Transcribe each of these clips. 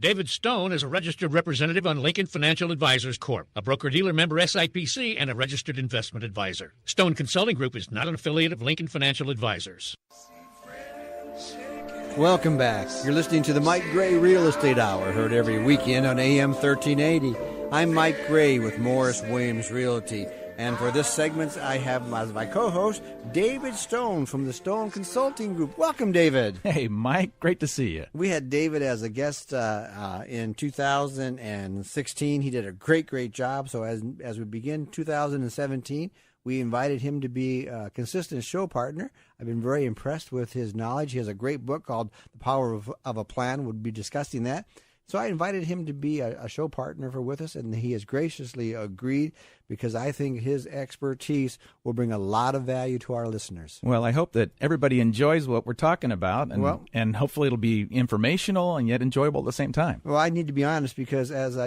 David Stone is a registered representative on Lincoln Financial Advisors Corp., a broker-dealer member SIPC, and a registered investment advisor. Stone Consulting Group is not an affiliate of Lincoln Financial Advisors. Welcome back. You're listening to the Mike Gray Real Estate Hour, heard every weekend on AM 1380. I'm Mike Gray with Morris Williams Realty. And for this segment, I have as my co-host, David Stone from the Stone Consulting Group. Welcome, David. Hey, Mike. Great to see you. We had David as a guest in 2016. He did a great job. So as we begin 2017, we invited him to be a consistent show partner. I've been very impressed with his knowledge. He has a great book called The Power of a Plan. We'll be discussing that. So I invited him to be a show partner with us, and he has graciously agreed because I think his expertise will bring a lot of value to our listeners. Well, I hope that everybody enjoys what we're talking about, and hopefully it'll be informational and yet enjoyable at the same time. Well, I need to be honest because as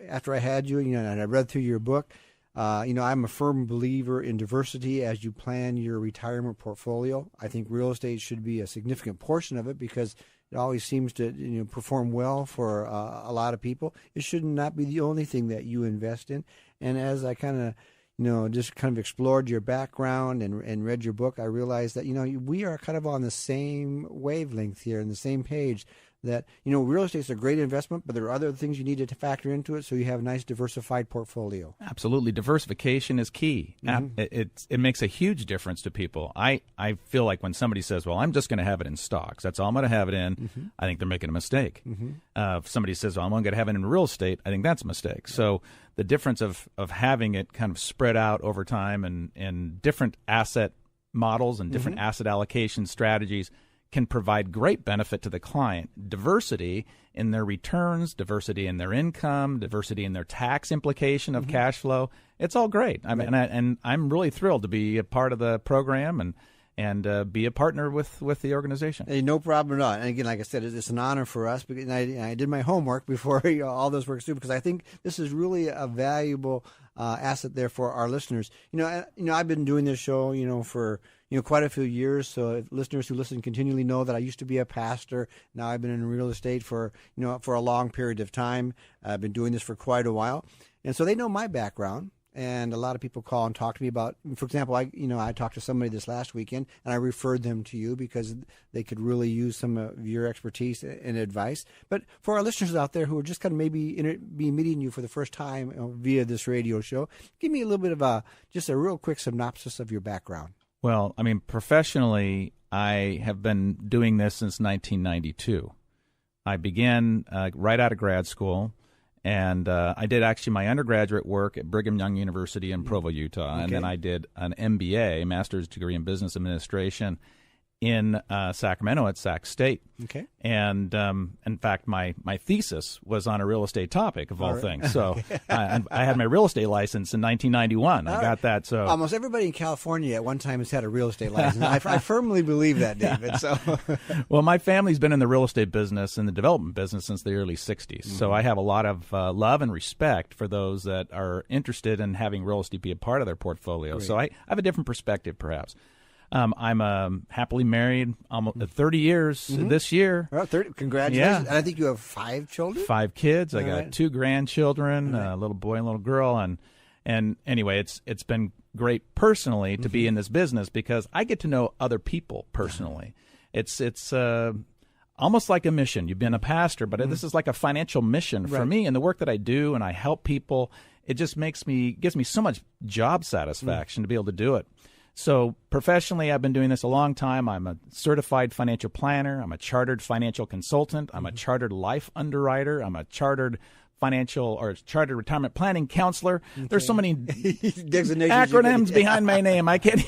after I had you, and I read through your book, I'm a firm believer in diversity as you plan your retirement portfolio. I think real estate should be a significant portion of it because it always seems to perform well for a lot of people. It should not be the only thing that you invest in. And as I kind of, just kind of explored your background and read your book, I realized that, we are kind of on the same wavelength here, on the same page. That, real estate is a great investment, but there are other things you need to factor into it so you have a nice diversified portfolio. Absolutely. Diversification is key. Mm-hmm. It makes a huge difference to people. I feel like when somebody says, well, I'm just going to have it in stocks, that's all I'm going to have it in, mm-hmm. I think they're making a mistake. Mm-hmm. If somebody says, well, I'm going to have it in real estate, I think that's a mistake. Yeah. So the difference of having it kind of spread out over time and different asset models and different mm-hmm. asset allocation strategies can provide great benefit to the client. Diversity in their returns, diversity in their income, diversity in their tax implication of mm-hmm. cash flow. It's all great. I mean, and I'm really thrilled to be a part of the program and be a partner with the organization. Hey, no problem at all. And again, like I said, it's an honor for us. Because I did my homework before all those works too, because I think this is really a valuable asset there for our listeners. I've been doing this show, for quite a few years. So listeners who listen continually know that I used to be a pastor. Now I've been in real estate for a long period of time. I've been doing this for quite a while, and so they know my background. And a lot of people call and talk to me about, for example, I talked to somebody this last weekend, and I referred them to you because they could really use some of your expertise and advice. But for our listeners out there who are just kind of maybe be meeting you for the first time via this radio show, give me a little bit of just a real quick synopsis of your background. Well, I mean, professionally, I have been doing this since 1992. I began right out of grad school. And I did actually my undergraduate work at Brigham Young University in Provo, Utah. Okay. And then I did an MBA, Master's Degree in Business Administration, in Sacramento at Sac State. Okay. And in fact, my thesis was on a real estate topic of all things. So I had my real estate license in 1991. I got that. So almost everybody in California at one time has had a real estate license. I firmly believe that, David. So well, my family's been in the real estate business and the development business since the early 60s. Mm-hmm. So I have a lot of love and respect for those that are interested in having real estate be a part of their portfolio. Great. So I have a different perspective, perhaps. I'm happily married, almost 30 years mm-hmm. this year. Well, 30, congratulations. Yeah. And I think you have 5 children? 5 kids. I got 2 grandchildren, a little boy and a little girl. And anyway, it's been great personally to mm-hmm. be in this business because I get to know other people personally. It's almost like a mission. You've been a pastor, but mm-hmm. this is like a financial mission for me. And the work that I do and I help people, it just gives me so much job satisfaction to be able to do it. So professionally, I've been doing this a long time. I'm a certified financial planner. I'm a chartered financial consultant. I'm a chartered life underwriter. I'm a chartered chartered retirement planning counselor. Okay. There's so many acronyms behind my name. I can't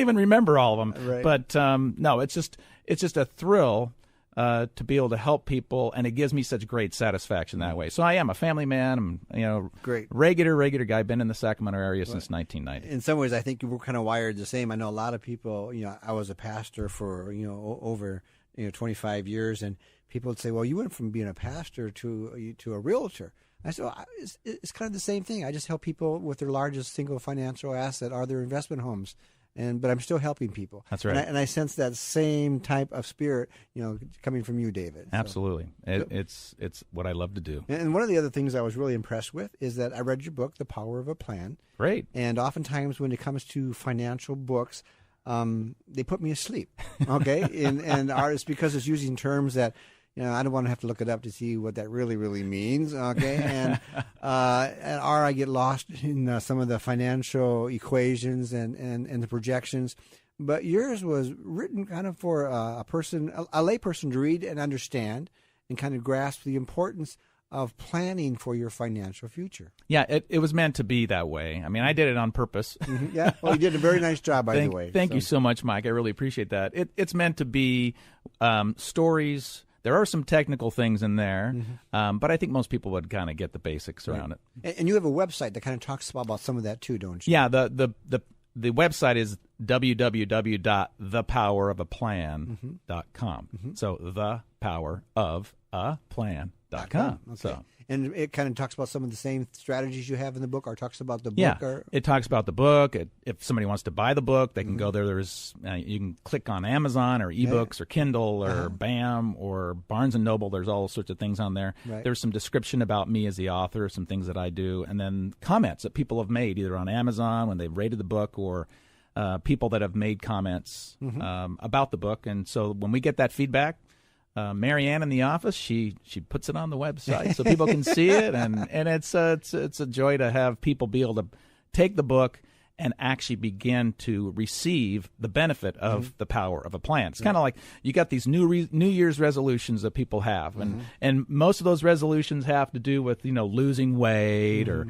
even remember all of them. Right. But no, it's just a thrill to be able to help people, and it gives me such great satisfaction that way. So I am a family man. I'm, great, regular guy. Been in the Sacramento area since 1990. In some ways, I think we're kind of wired the same. I know a lot of people. I was a pastor for over 25 years, and people would say, "Well, you went from being a pastor to a realtor." I said, well, it's kind of the same thing. I just help people with their largest single financial asset are their investment homes. but I'm still helping people. That's right. And I sense that same type of spirit, coming from you, David. Absolutely. It's what I love to do. And one of the other things I was really impressed with is that I read your book, The Power of a Plan. Great. And oftentimes when it comes to financial books, they put me asleep. Okay, and it's because it's using terms that I don't want to have to look it up to see what that really means. Okay, and or I get lost in some of the financial equations and the projections. But yours was written kind of for a lay person to read and understand and kind of grasp the importance of planning for your financial future. Yeah, it was meant to be that way. I mean, I did it on purpose. Mm-hmm. Yeah, well, you did a very nice job, by the way. Thank you so much, Mike. I really appreciate that. It's meant to be stories. There are some technical things in there, but I think most people would kind of get the basics around it. And you have a website that kind of talks about some of that too, don't you? Yeah, the website is www.thepowerofaplan.com. So thepowerofaplan.com. Okay. So, and it kind of talks about some of the same strategies you have in the book, or talks about the book. Yeah, or... it talks about the book. If somebody wants to buy the book, they can go there. There's you can click on Amazon or eBooks or Kindle or BAM or Barnes and Noble. There's all sorts of things on there. Right. There's some description about me as the author, some things that I do, and then comments that people have made either on Amazon when they've rated the book or people that have made comments about the book. And so when we get that feedback, Marianne in the office, she puts it on the website so people can see it, and it's a joy to have people be able to take the book and actually begin to receive the benefit of the power of a plan. It's kind of like you got these New Year's resolutions that people have, and most of those resolutions have to do with losing weight or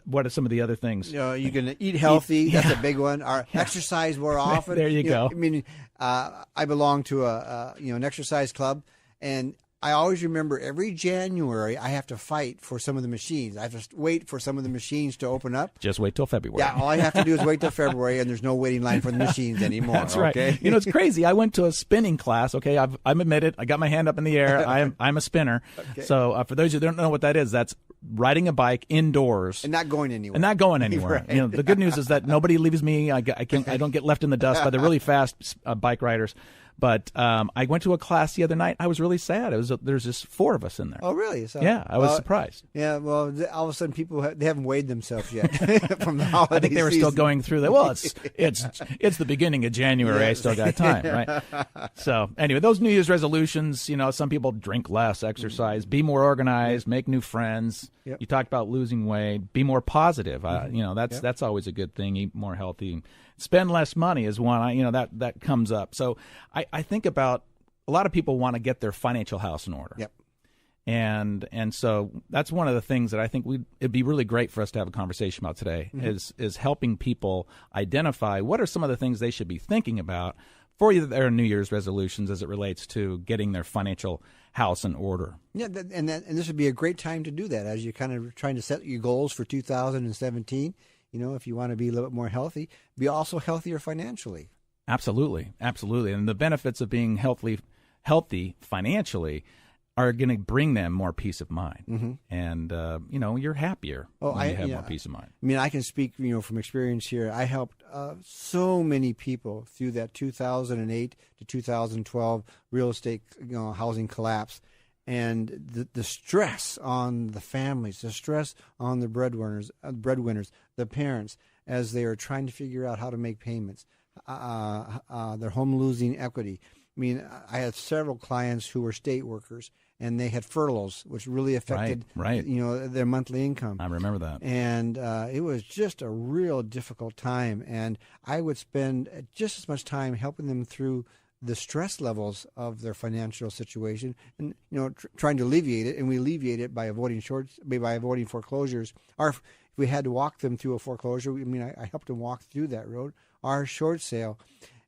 what are some of the other things? You can eat healthy. That's a big one. Or exercise more often. There you go. I mean, I belong to an exercise club, and I always remember every January I have to fight for some of the machines. I have to wait for some of the machines to open up. Just wait till February. Yeah, all I have to do is wait till February, and there's no waiting line for the machines anymore. That's right. Okay? It's crazy. I went to a spinning class. Okay, I'm admitted. I got my hand up in the air. I'm a spinner. Okay. So for those who don't know what that is, that's riding a bike indoors and not going anywhere. Right. The good news is that nobody leaves me. I don't get left in the dust by the really fast bike riders. But I went to a class the other night. I was really sad. There's just 4 of us in there. Oh, really? So, yeah, I was surprised. Yeah, well, all of a sudden people they haven't weighed themselves yet from the holiday I think they were season. still going through that. Well, it's the beginning of January. Yes. I still got time, right? So anyway, those New Year's resolutions. Some people drink less, exercise, be more organized, make new friends. Yep. You talked about losing weight, be more positive. That's always a good thing. Eat more healthy. Spend less money is one. That comes up. So I think about a lot of people want to get their financial house in order. Yep. And so that's one of the things that I think it'd be really great for us to have a conversation about today is helping people identify what are some of the things they should be thinking about for their New Year's resolutions as it relates to getting their financial house in order. Yeah, and this would be a great time to do that as you're kind of trying to set your goals for 2017. If you want to be a little bit more healthy, be also healthier financially. Absolutely. And the benefits of being healthy financially are going to bring them more peace of mind. And, you're happier when you have more peace of mind. I mean, I can speak, from experience here. I helped so many people through that 2008 to 2012 real estate, housing collapse. And the stress on the families, the stress on the breadwinners, the parents, as they are trying to figure out how to make payments, their home losing equity. I mean, I had several clients who were state workers, and they had furloughs, which really affected, their monthly income. I remember that. And it was just a real difficult time. And I would spend just as much time helping them through the stress levels of their financial situation, and trying to alleviate it. And we alleviate it by avoiding foreclosures. Or if we had to walk them through a foreclosure, I helped them walk through that road. Our short sale,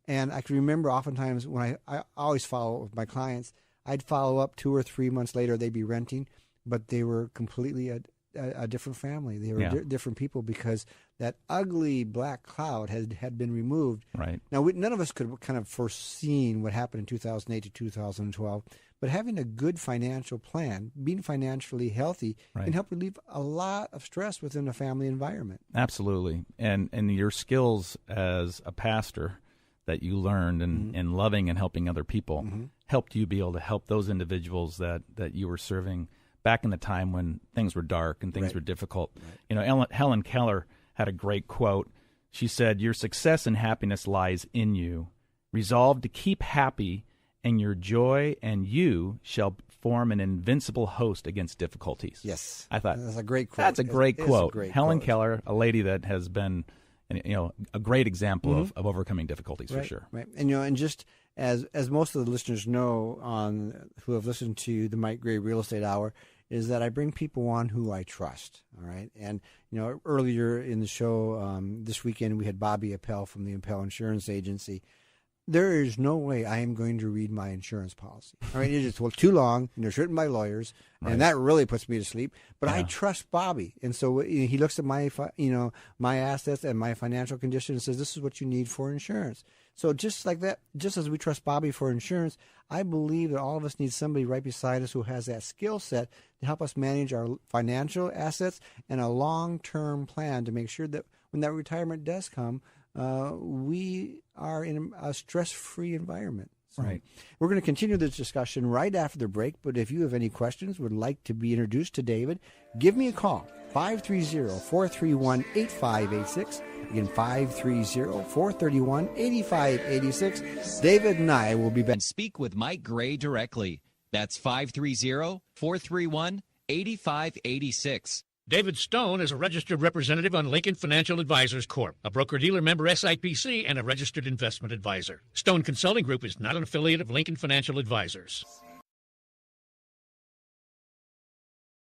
and I can remember oftentimes when I always follow up with my clients, I'd follow up 2 or 3 months later. They'd be renting, but they were completely a different family. They were different people because that ugly black cloud had been removed. Right. Now, none of us could kind of foreseen what happened in 2008 to 2012, But having a good financial plan, being financially healthy, can help relieve a lot of stress within a family environment. Absolutely. And your skills as a pastor that you learned in loving and helping other people helped you be able to help those individuals that you were serving back in the time when things were dark and things were difficult. You know, Helen Keller had a great quote. She said, "Your success and happiness lies in you. Resolve to keep happy, and your joy and you shall form an invincible host against difficulties." Yes. I thought that's a great quote. That's a great quote. Helen quote. Keller, a lady that has been, a great example of overcoming difficulties for sure. Right. And and just as most of the listeners know who have listened to the Mike Gray Real Estate Hour, is that I bring people on who I trust. All right. And, earlier in the show this weekend, we had Bobby Appel from the Appel Insurance Agency. There is no way I am going to read my insurance policy. I mean, it is too long, and it's written by lawyers, and that really puts me to sleep. But I trust Bobby, and so he looks at my assets and my financial condition and says, "This is what you need for insurance." So just like that, just as we trust Bobby for insurance, I believe that all of us need somebody right beside us who has that skill set to help us manage our financial assets and a long-term plan to make sure that when that retirement does come, we are in a stress-free environment. So we're going to continue this discussion right after the break, but if you have any questions, would like to be introduced to David, give me a call, 530-431-8586. Again, 530-431-8586. David and I will be back. And speak with Mike Gray directly. That's 530-431-8586. David Stone is a registered representative on Lincoln Financial Advisors Corp., a broker-dealer member SIPC, and a registered investment advisor. Stone Consulting Group is not an affiliate of Lincoln Financial Advisors.